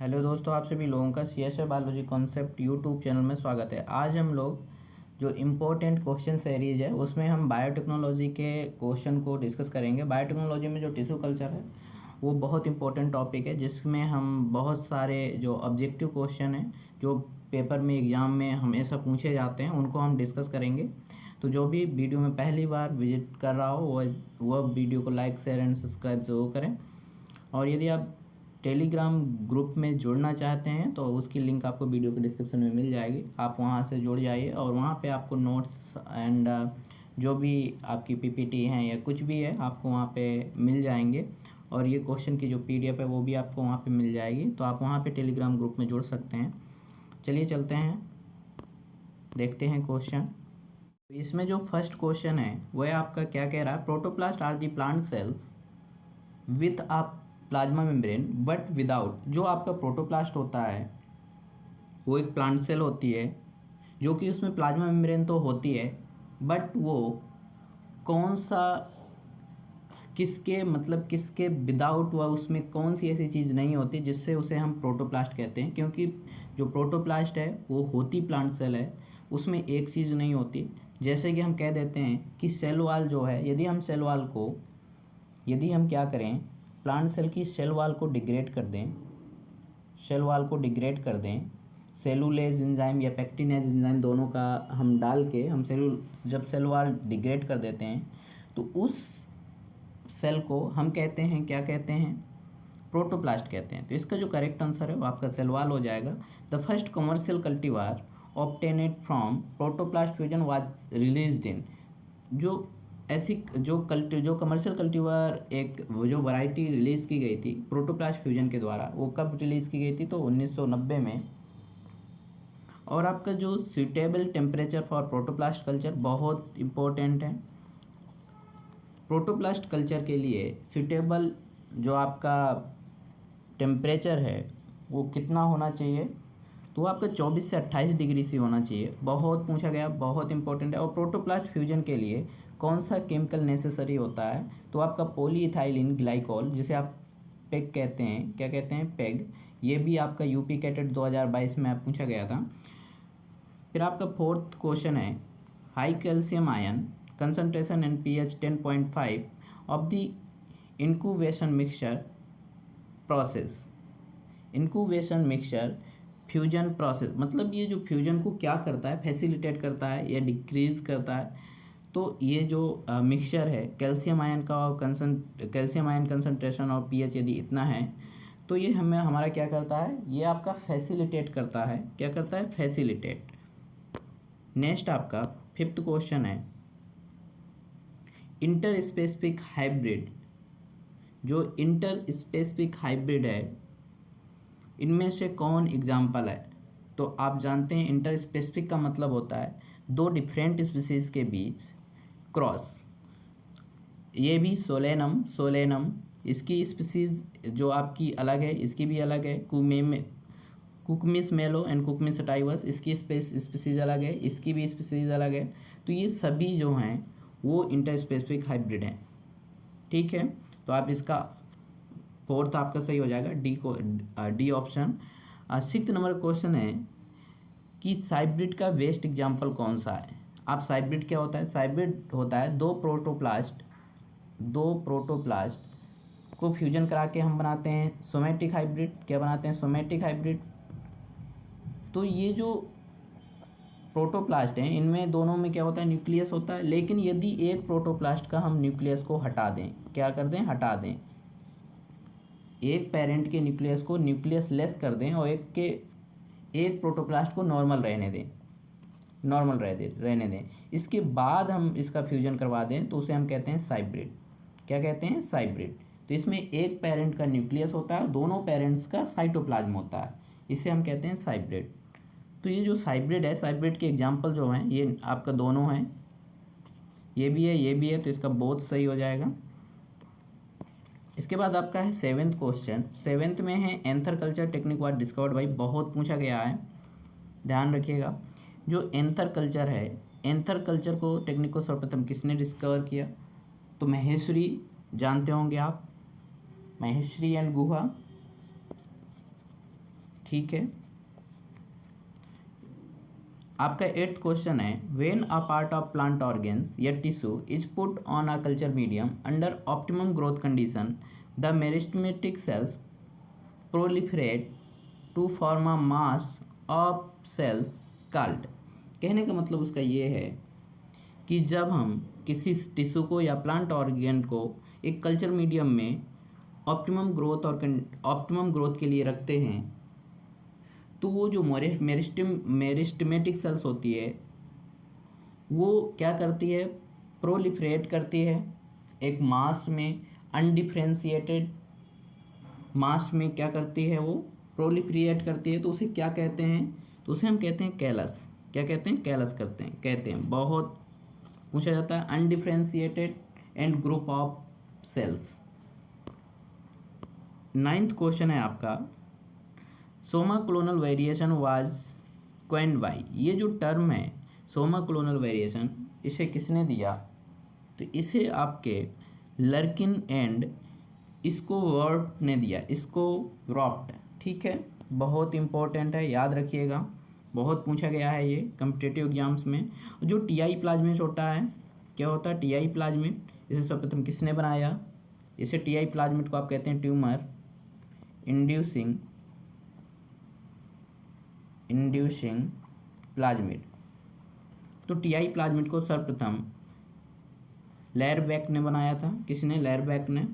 Hello दोस्तों, आप सभी लोगों का CSA biology concept YouTube channel में स्वागत है। आज हम लोग जो इम्पोर्टेंट क्वेश्चन सीरीज है उसमें हम बायोटेक्नोलॉजी के क्वेश्चन को डिस्कस करेंगे। बायोटेक्नोलॉजी में जो टिश्यू कल्चर है वो बहुत इंपॉर्टेंट टॉपिक है, जिसमें हम बहुत सारे जो ऑब्जेक्टिव क्वेश्चन हैं जो पेपर में एग्ज़ाम में हमेशा पूछे जाते हैं उनको हम डिस्कस करेंगे। तो जो भी वीडियो में पहली बार विजिट कर रहा हो वह वीडियो को लाइक शेयर एंड सब्सक्राइब ज़रूर करें। और यदि आप टेलीग्राम ग्रुप में जुड़ना चाहते हैं तो उसकी लिंक आपको वीडियो के डिस्क्रिप्शन में मिल जाएगी। आप वहां से जुड़ जाइए और वहां पे आपको नोट्स एंड जो भी आपकी पीपीटी हैं या कुछ भी है आपको वहां पे मिल जाएंगे। और ये क्वेश्चन की जो पीडीएफ है वो भी आपको वहां पे मिल जाएगी, तो आप वहां पे टेलीग्राम ग्रुप में जुड़ सकते हैं। चलिए चलते हैं, देखते हैं क्वेश्चन। इसमें जो फर्स्ट क्वेश्चन है वह आपका क्या कह रहा है, protoplast are the plant cells with a plasma membrane but without. जो आपका प्रोटोप्लास्ट होता है वो एक प्लांट सेल होती है जो कि उसमें प्लाज्मा मेम्ब्रेन तो होती है, बट वो कौन सा किसके विदाउट वह उसमें कौन सी ऐसी चीज़ नहीं होती जिससे उसे हम प्रोटोप्लास्ट कहते हैं। क्योंकि जो प्रोटोप्लास्ट है वो होती प्लांट सेल है, उसमें एक चीज़ नहीं होती। जैसे कि हम कह देते हैं कि सेल वॉल जो है, यदि हम क्या करें, प्लांट सेल की सेल वॉल को डिग्रेड कर दें, सेलुलेज एंजाइम या पेक्टिनेज एंजाइम दोनों का हम डाल के जब सेल वॉल डिग्रेड कर देते हैं तो उस सेल को हम कहते हैं, क्या कहते हैं, प्रोटोप्लास्ट कहते हैं। तो इसका जो करेक्ट आंसर है वो आपका सेल वॉल हो जाएगा। The first commercial cultivar obtained from protoplast fusion was released in. जो कमर्शियल कल्टीवार जो वैरायटी रिलीज़ की गई थी प्रोटोप्लास्ट फ्यूजन के द्वारा, वो कब रिलीज़ की गई थी, तो 1990 में। और आपका जो suitable temperature for protoplast culture बहुत इम्पोर्टेंट है। प्रोटोप्लास्ट कल्चर के लिए सूटेबल जो आपका टेम्परेचर है वो कितना होना चाहिए, तो आपका 24 से 28 डिग्री से होना चाहिए। बहुत पूछा गया, बहुत इंपॉर्टेंट है। और प्रोटोप्लास्ट फ्यूजन के लिए कौन सा केमिकल नेसेसरी होता है, तो आपका पॉलीइथाइलिन ग्लाइकोल, जिसे आप पेग कहते हैं, क्या कहते हैं, पेग। ये भी आपका यूपी कैटेट 2022 में पूछा गया था। फिर आपका फोर्थ क्वेश्चन है, high calcium ion concentration and pH 10.5 of the incubation mixture process. Incubation mixture fusion process, मतलब ये जो फ्यूजन को क्या करता है, फैसिलिटेट करता है या डिक्रीज करता है। तो ये जो मिक्सचर है, कैल्शियम आयन कंसंट्रेशन और पीएच यदि इतना है तो ये हमारा क्या करता है, ये आपका फैसिलिटेट करता है। क्या करता है, फैसिलिटेट। नेक्स्ट आपका फिफ्थ क्वेश्चन है, इंटर स्पेसिफिक हाइब्रिड। जो इंटर स्पेसिफिक हाइब्रिड है इनमें से कौन एग्जाम्पल है, तो आप जानते हैं इंटर स्पेसिफिक का मतलब होता है दो डिफरेंट स्पीसीज के बीच क्रॉस। ये भी सोलेनम इसकी स्पीसीज जो आपकी अलग है, इसकी भी अलग है। कुकमिस मेलो एंड कुकमिस सटाइवस, इसकी स्पीसीज अलग है, इसकी भी स्पीसीज अलग है। तो ये सभी जो हैं वो इंटर स्पेसिफिक हाइब्रिड हैं। ठीक है, तो आप इसका फोर्थ आपका सही हो जाएगा, D option. Sixth number question है कि साइब्रिड का बेस्ट एग्जाम्पल कौन सा है। आप साइब्रिड क्या होता है, साइब्रिड होता है दो प्रोटोप्लास्ट को फ्यूजन करा के हम बनाते हैं सोमेटिक हाइब्रिड। क्या बनाते हैं, सोमेटिक हाइब्रिड। तो ये जो प्रोटोप्लास्ट हैं इनमें दोनों में क्या होता है, न्यूक्लियस होता है। लेकिन यदि एक प्रोटोप्लास्ट का हम न्यूक्लियस को हटा दें, क्या कर दें, हटा दें, एक पेरेंट के न्यूक्लियस को न्यूक्लियस लेस कर दें और एक प्रोटोप्लास्ट को नॉर्मल रहने दें, इसके बाद हम इसका फ्यूजन करवा दें तो उसे हम कहते हैं साइब्रिड। क्या कहते हैं, साइब्रिड। तो इसमें एक पेरेंट का न्यूक्लियस होता है, दोनों पेरेंट्स का साइटोप्लाज्म होता है, इसे हम कहते हैं साइब्रिड। तो ये जो साइब्रिड है, साइब्रिड के एग्जाम्पल जो हैं ये आपका दोनों हैं, ये भी है, तो इसका बोथ सही हो जाएगा। इसके बाद आपका है सेवेंथ क्वेश्चन। सेवेंथ में है anther culture technique was discovered by, बहुत पूछा गया है, ध्यान रखिएगा। जो एंथर कल्चर है, एंथर कल्चर को टेक्निक को सर्वप्रथम किसने डिस्कवर किया, तो महेश्वरी, जानते होंगे आप, महेश्वरी एंड गुहा। ठीक है। आपका 8th क्वेश्चन है, when a part of plant organs या tissue is put on a culture medium under optimum growth condition the meristematic cells proliferate to form a mass of cells called. कहने का मतलब उसका ये है कि जब हम किसी टिश्यू को या प्लांट ऑर्गेन को एक कल्चर मीडियम में ऑप्टिमम ग्रोथ के लिए रखते हैं तो वो जो मेरिस्टेमेटिक सेल्स होती है वो क्या करती है, प्रोलिफरेट करती है एक मास में, अनडिफरेंशिएटेड मास में क्या करती है, वो प्रोलिफरेट करती है। तो उसे क्या कहते हैं, तो उसे हम कहते हैं कैलस। क्या कहते हैं, कैलस कहते हैं। बहुत पूछा जाता है, undifferentiated and group of cells. 9th question है आपका, somaclonal variation was coined by. ये जो टर्म है सोमा क्लोनल वेरिएशन, इसे किसने दिया, तो इसे आपके लर्किन एंड इसको वर्ड ने दिया, इसको रॉप्ट। ठीक है, बहुत इंपॉर्टेंट है, याद रखिएगा, बहुत पूछा गया है ये कम्पिटिटिव एग्जाम्स में। जो टीआई प्लाज्मिड होता है, क्या होता है टीआई प्लाज्मिड, इसे सर्वप्रथम किसने बनाया, इसे टीआई प्लाज्मिड को आप कहते हैं ट्यूमर इंड्यूसिंग प्लाज्मिड। तो टीआई प्लाज्मिड को सर्वप्रथम लेयरबैक ने बनाया था। किसने, लेयरबैक ने।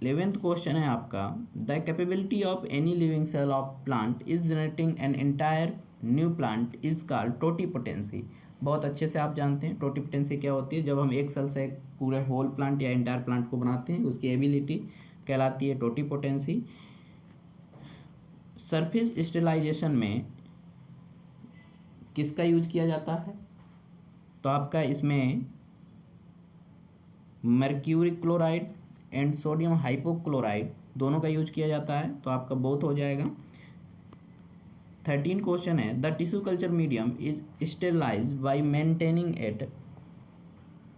11th क्वेश्चन है आपका, the capability of any living cell of plant is generating an entire new plant is called totipotency. बहुत अच्छे से आप जानते हैं टोटीपोटेंसी क्या होती है। जब हम एक सेल से एक पूरे होल प्लांट या एंटायर प्लांट को बनाते हैं, उसकी एबिलिटी कहलाती है टोटीपोटेंसी। सरफेस स्टेरिलाइजेशन में किसका यूज किया जाता है, तो आपका इसमें mercury chloride and sodium hypochloride दोनों का यूज किया जाता है। तो आपका बोथ हो जाएगा। 13 क्वेश्चन है, the tissue culture medium is sterilize by maintaining at.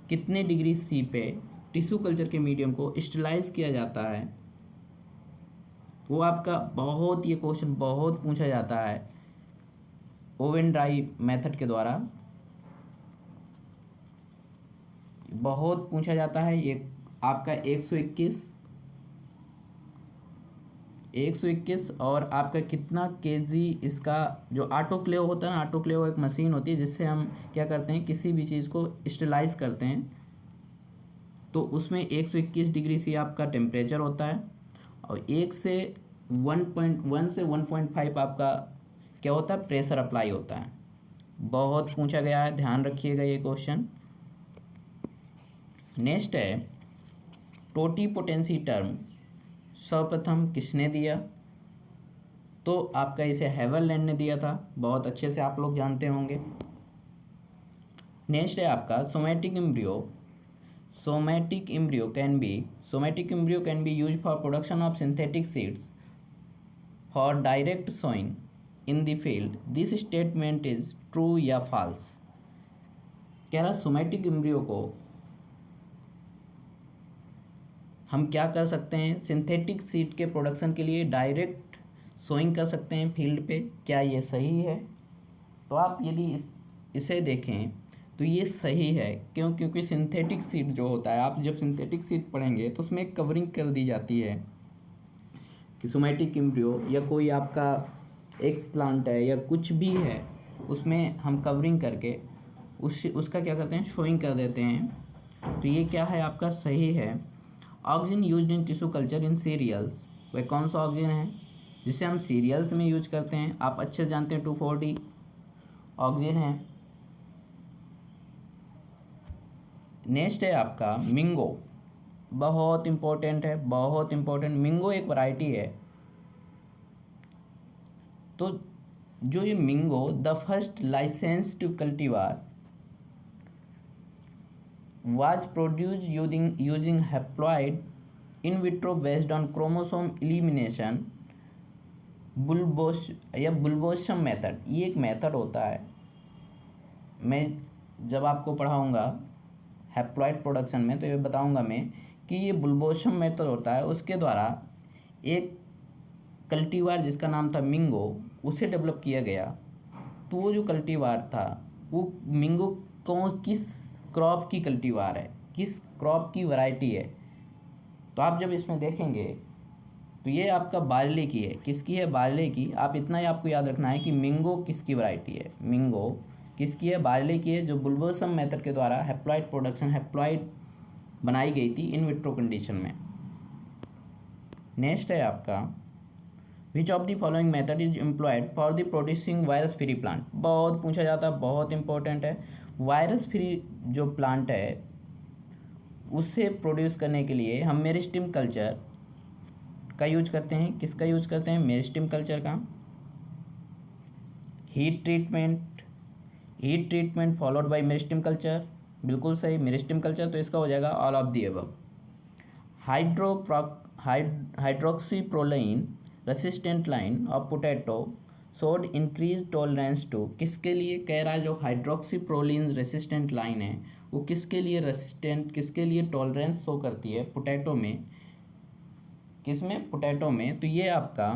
कितने डिग्री सी पे टिश्यू कल्चर के मीडियम को स्टेरिलाइज किया जाता है, वो आपका बहुत, ये क्वेश्चन बहुत पूछा जाता है ओवन ड्राई मेथड के द्वारा, बहुत पूछा जाता है ये आपका 121 और आपका कितना केजी इसका जो ऑटोक्लेव होता है ना, ऑटोक्लेव एक मशीन होती है जिससे हम क्या करते हैं, किसी भी चीज़ को स्टेरिलाइज करते हैं। तो उसमें 121 डिग्री सी आपका टेम्परेचर होता है और 1 से 1.1 से 1.5 आपका क्या होता है, प्रेशर अप्लाई होता है। बहुत पूछा गया है, ध्यान रखिएगा ये क्वेश्चन। नेक्स्ट है, टोटीपोटेंसी टर्म सर्वप्रथम किसने दिया, तो आपका इसे हेवरलैंड ने दिया था। बहुत अच्छे से आप लोग जानते होंगे। नेक्स्ट है आपका somatic embryo can be used for production of synthetic seeds for direct sowing in the field. This statement is true या फॉल्स। कह रहा सोमैटिक एम्ब्रियो को हम क्या कर सकते हैं, सिंथेटिक सीड के प्रोडक्शन के लिए डायरेक्ट सोइंग कर सकते हैं फील्ड पे। क्या ये सही है, तो आप यदि इसे देखें तो ये सही है। क्योंकि सिंथेटिक सीड जो होता है, आप जब सिंथेटिक सीड पढ़ेंगे तो उसमें एक कवरिंग कर दी जाती है कि सोमैटिक एम्ब्रियो या कोई आपका एक्स प्लांट है या कुछ भी है, उसमें हम कवरिंग करके उसका क्या करते हैं, शोइंग कर देते हैं। तो ये क्या है आपका सही है। Oxygen used in tissue culture in cereals, वह कौन सा ऑक्सीजन है जिसे हम सीरियल्स में यूज करते हैं, आप अच्छे से जानते हैं 2,4-D ऑक्सीजन है। नेक्स्ट है आपका मिंगो, बहुत इंपॉर्टेंट है, बहुत इंपॉर्टेंट। मिंगो एक वैरायटी है। तो जो ये मिंगो the first licensed cultivar was produced using haploid in vitro based on chromosome elimination bulbosum method. ये एक मेथड होता है, मैं जब आपको पढ़ाऊँगा हैप्लॉइड प्रोडक्शन में तो ये बताऊँगा मैं कि ये बुल्बोसम मेथड होता है। उसके द्वारा एक कल्टीवार जिसका नाम था मिंगो, उसे डेवलप किया गया। तो वो जो कल्टीवार था वो मिंगो किस क्रॉप की कल्टीवार है, किस क्रॉप की वैरायटी है। तो आप जब इसमें देखेंगे तो ये आपका बार्ले की है। किसकी है? बार्ले की। आप इतना ही आपको याद रखना है कि मिंगो किसकी वैरायटी है। मिंगो किसकी है? बार्ले की है, जो बुल्बोसम मेथड के द्वारा हैप्लॉइड प्रोडक्शन, हैप्लॉइड बनाई गई थी इन विट्रो कंडीशन में। नेक्स्ट है आपका which of the following method is employed for the producing virus free plant. बहुत पूछा जाता है, बहुत इंपॉर्टेंट है। वायरस फ्री जो प्लांट है उसे प्रोड्यूस करने के लिए हम मेरिस्टिम कल्चर का यूज करते हैं। किसका यूज करते हैं? मेरिस्टिम कल्चर का। Heat treatment followed by meristem culture, बिल्कुल सही, मेरिस्टिम कल्चर। तो इसका हो जाएगा all of the above. Hydroxyproline resistant line of potato showed increase tolerance to. किसके लिए कह रहा है? जो हाइड्रोक्सीप्रोलिन रेसिस्टेंट लाइन है वो किसके लिए रेसिस्टेंट, किसके लिए टॉलरेंस शो करती है? पोटैटो में। किसमें? पोटैटो में। तो ये आपका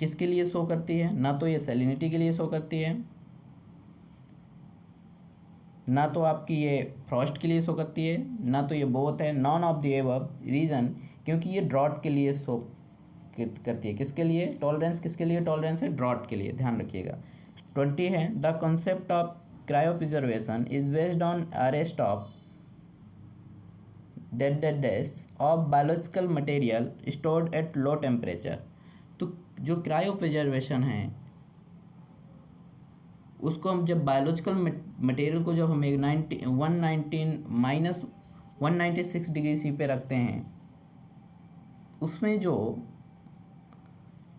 किसके लिए शो करती है? ना तो ये सैलिनिटी के लिए शो करती है, ना तो आपकी ये फ्रॉस्ट के लिए शो करती है, ना तो ये बोथ है। None of the above reason, क्योंकि ये ड्रॉट के लिए शो करती है। किसके लिए टॉलरेंस? किसके लिए टॉलरेंस है? ड्रॉट के लिए, ध्यान रखिएगा। 20 है the concept of cryopreservation is based on arrest of of biological material stored at low temperature. तो जो क्रायो प्रिजर्वेशन है उसको हम जब बायोलॉजिकल मटेरियल को जब हम 196 डिग्री सी पे रखते हैं, उसमें जो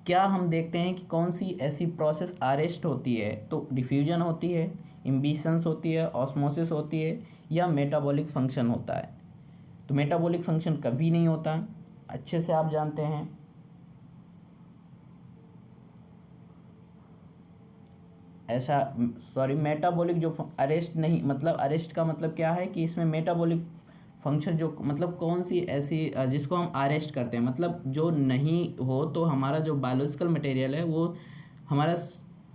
क्या हम देखते हैं कि कौन सी ऐसी प्रोसेस अरेस्ट होती है। तो डिफ्यूजन होती है, इम्बिशंस होती है, ऑस्मोसिस होती है, या मेटाबॉलिक फंक्शन होता है। तो मेटाबॉलिक फंक्शन कभी नहीं होता, अच्छे से आप जानते हैं। ऐसा मेटाबॉलिक जो अरेस्ट नहीं, मतलब अरेस्ट का मतलब क्या है कि इसमें मेटाबॉलिक फंक्शन जो मतलब कौन सी ऐसी जिसको हम अरेस्ट करते हैं, मतलब जो नहीं हो तो हमारा जो बायोलॉजिकल मटेरियल है वो हमारा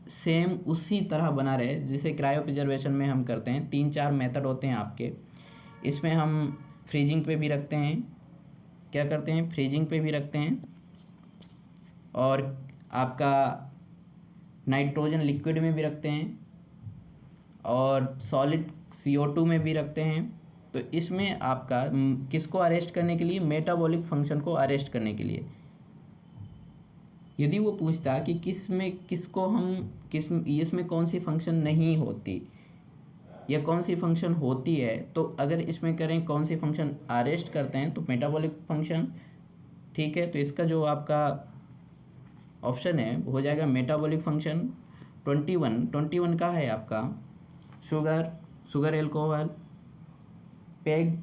सेम उसी तरह बना रहे, जिसे क्रायो प्रिजर्वेशन में हम करते हैं। 3-4 मेथड होते हैं आपके। इसमें हम फ्रीजिंग पे भी रखते हैं, क्या करते हैं? फ्रीजिंग पे भी रखते हैं, और आपका नाइट्रोजन लिक्विड में भी रखते हैं, और सॉलिड CO2 में भी रखते हैं। तो इसमें आपका किसको अरेस्ट करने के लिए? मेटाबॉलिक फंक्शन को अरेस्ट करने के लिए। यदि वो पूछता कि इसमें कौन सी फंक्शन नहीं होती या कौन सी फंक्शन होती है, तो अगर इसमें करें कौन सी फंक्शन अरेस्ट करते हैं, तो मेटाबॉलिक फंक्शन, ठीक है। तो इसका जो आपका ऑप्शन है हो जाएगा मेटाबॉलिक फंक्शन। 21 का है आपका sugar alcohol, PEG,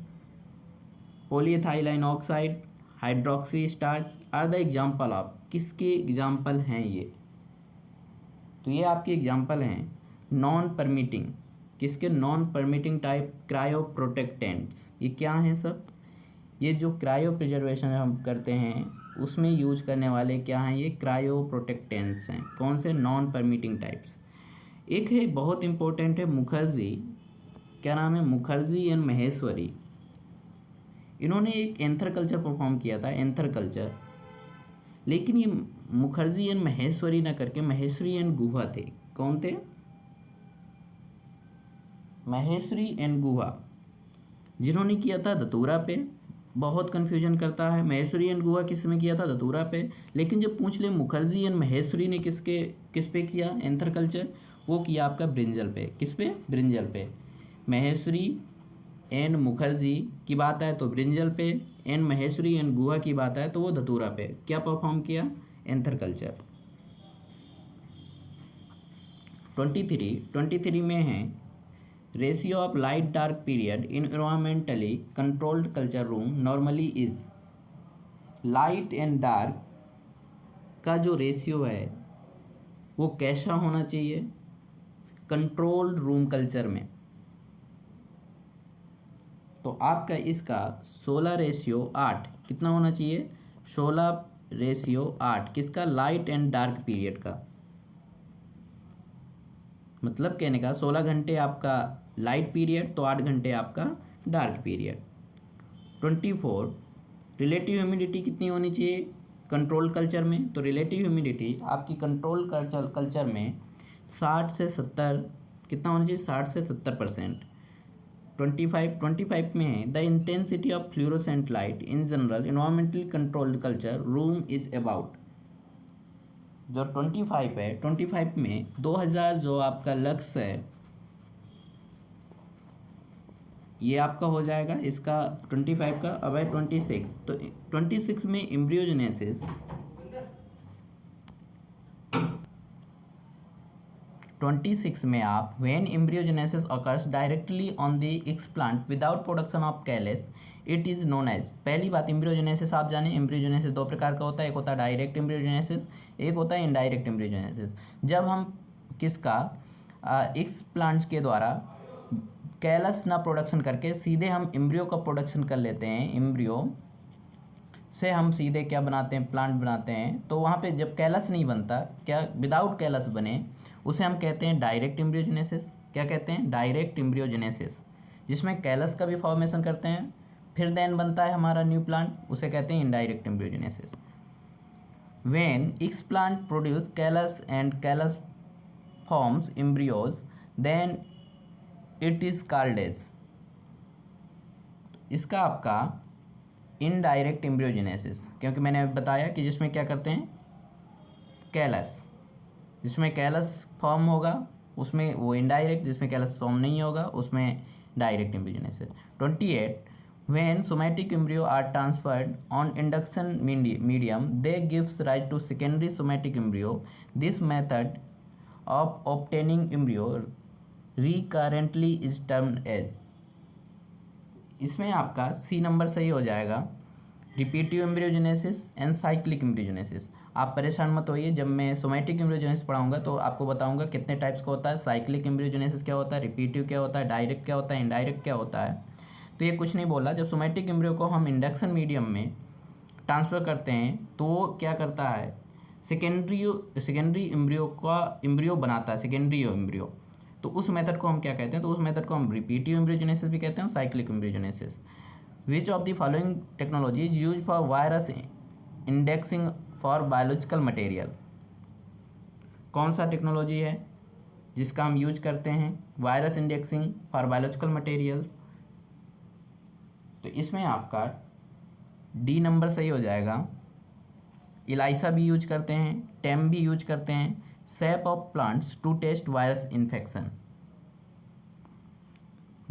polyethylene oxide, hydroxy starch are the example of. किसके एग्जाम्पल हैं ये? तो ये आपके एग्जाम्पल हैं नॉन परमिटिंग। किसके? Non permitting type cryoprotectants. ये क्या हैं सब? ये जो क्रायो प्रिजर्वेशन हम करते हैं उसमें यूज करने वाले क्या हैं? ये क्रायो प्रोटेक्टेंट्स हैं। कौन से? Non permitting types. एक है बहुत इंपॉर्टेंट है मुखर्जी, क्या नाम है? मुखर्जी एंड महेश्वरी। इन्होंने एक एंथर कल्चर परफॉर्म किया था, एंथर कल्चर। लेकिन ये मुखर्जी एंड महेश्वरी ना करके महेश्वरी एंड गुहा थे। कौन थे? महेश्वरी एंड गुहा, जिन्होंने किया था धतूरा पे। बहुत कन्फ्यूजन करता है, महेश्वरी एंड गुहा किस में किया था? धतूरा पे। लेकिन जब पूछ ले मुखर्जी एंड महेश्वरी ने किस पे किया एंथर कल्चर, वो किया आपका ब्रिंजल पे। किस पे? ब्रिंजल पे। महेश्वरी एंड मुखर्जी की बात है तो ब्रिंजल पे, एंड महेश्वरी एंड गुहा की बात है तो वो धतूरा पे क्या परफॉर्म किया? Anther culture. 23 में है ratio of light dark period in environmentally controlled culture room normally is. Light and dark का जो रेशियो है वो कैसा होना चाहिए कंट्रोल्ड रूम कल्चर में? तो आपका इसका 16:8 कितना होना चाहिए? 16 रेशियो 8 किसका, लाइट एंड डार्क पीरियड का। मतलब कहने का 16 घंटे आपका लाइट पीरियड तो 8 घंटे आपका डार्क पीरियड। 24 रिलेटिव ह्यूमिडिटी कितनी होनी चाहिए कंट्रोल कल्चर में, तो रिलेटिव ह्यूमिडिटी आपकी कंट्रोल कल्चर में 60 से 70 कितना होना चाहिए, 60 से 70%। 25 में है the intensity of fluorescent light in general environmentally controlled culture room is about. जो 25 है, 25 में 2000 जो आपका लक्स है ये आपका हो जाएगा इसका 25 का। अब है 26, तो 26 में एम्ब्रियोजेनेसिस, 26 में आप when embryogenesis occurs directly on the explant without production of callus it is known as. पहली बात एम्ब्रियोजेनेसिस आप जाने, एम्ब्रियोजेनेसिस दो प्रकार का होता है, एक होता है डायरेक्ट एम्ब्रियोजेनेसिस, एक होता है इनडायरेक्ट एम्ब्रियोजेनेसिस। जब हम किसका एक्सप्लांट्स के द्वारा कैलस ना प्रोडक्शन करके सीधे हम एम्ब्रियो का प्रोडक्शन कर लेते हैं, एम्ब्रियो से हम सीधे क्या बनाते हैं, प्लांट बनाते हैं, तो वहाँ पे जब कैलस नहीं बनता, क्या विदाउट कैलस बने, उसे हम कहते हैं डायरेक्ट एम्ब्रियोजेनेसिस। क्या कहते हैं, डायरेक्ट एम्ब्रियोजेनेसिस, जिसमें कैलस का भी फॉर्मेशन करते हैं फिर देन बनता है हमारा न्यू प्लांट, उसे कहते हैं indirect embryogenesis. When explant produce callus and callus forms embryos then it is called as, इसका आपका इनडायरेक्ट एम्ब्रियोजेनेसिस, क्योंकि मैंने बताया कि जिसमें क्या करते हैं कैलस, जिसमें कैलस फॉर्म होगा उसमें वो इनडायरेक्ट, जिसमें कैलस फॉर्म नहीं होगा उसमें direct embryogenesis. 28 when somatic embryo are transferred on induction medium they gives rise to secondary somatic embryo. This method of obtaining embryo recurrently is termed as. इसमें आपका C number सही हो जाएगा, repetitive embryogenesis and cyclic embryogenesis. आप परेशान मत होइए, जब मैं सोमैटिक एम्ब्रियोजेनेसिस पढ़ाऊंगा तो आपको बताऊंगा कितने टाइप्स का होता है, साइक्लिक एम्ब्रियोजेनेसिस क्या होता है, रिपीटिव क्या होता है, डायरेक्ट क्या होता है, इनडायरेक्ट क्या होता है। तो ये कुछ नहीं बोला, जब सोमैटिक एम्ब्रियो को हम इंडक्शन मीडियम में ट्रांसफ़र करते हैं तो वो क्या करता है, सेकेंडरी एम्ब्रियो का एम्ब्रियो बनाता है, सेकेंडरी एम्ब्रियो। तो उस मेथड को हम क्या कहते हैं, तो उस मेथड को हम रिपीटिव एम्ब्रियोजेनेसिस भी कहते हैं, cyclic embryogenesis. Which of the following technology is use for virus indexing for biological material. कौन सा टेक्नोलॉजी है जिसका हम यूज करते हैं virus indexing for biological materials. तो इसमें आपका डी नंबर सही हो जाएगा। इलाइसा भी यूज करते हैं, टेम भी यूज करते हैं, shape of plants to test virus infection.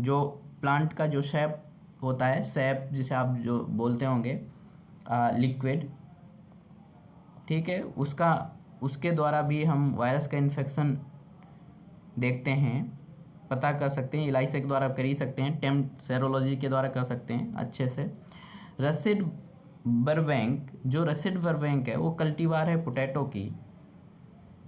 जो प्लांट का जो शेप होता है, शेप जिसे आप जो बोलते होंगे लिक्विड, ठीक है, उसके द्वारा भी हम वायरस का इन्फेक्शन देखते हैं, पता कर सकते हैं। इलाइसा के द्वारा कर ही सकते हैं, टेम सेरोलॉजी के द्वारा कर सकते हैं अच्छे से। रसिड बर्बैंक, जो रसिड बर्बैंक है वो कल्टीवार है पोटैटो की,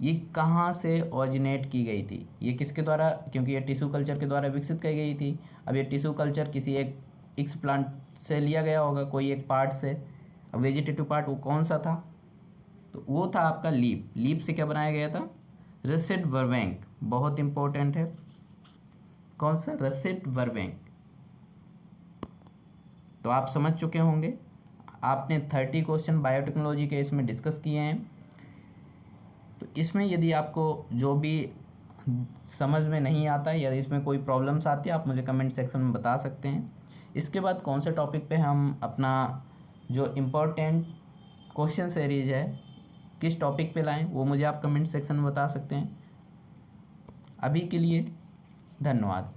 ये कहाँ से ओरिजिनेट की गई थी, ये किसके द्वारा, क्योंकि ये टिश्यू कल्चर के द्वारा विकसित की गई थी। अब ये टिश्यू कल्चर किसी एक एक्स प्लांट से लिया गया होगा, कोई एक पार्ट से। अब वेजिटेटिव पार्ट वो कौन सा था, तो वो था आपका लीप। लीप से क्या बनाया गया था, रसिड बर्बैंक, बहुत इंपॉर्टेंट है। कौन सा, रसिड बर्बैंक। तो आप समझ चुके होंगे, आपने 30 क्वेश्चन बायोटेक्नोलॉजी के इसमें डिस्कस किए हैं। तो इसमें यदि आपको जो भी समझ में नहीं आता है या इसमें कोई प्रॉब्लम्स आती है आप मुझे कमेंट सेक्शन में बता सकते हैं। इसके बाद कौन से टॉपिक पे हम अपना जो इम्पोर्टेंट क्वेश्चन सीरीज है किस टॉपिक पे लाएं वो मुझे आप कमेंट सेक्शन में बता सकते हैं। अभी के लिए धन्यवाद।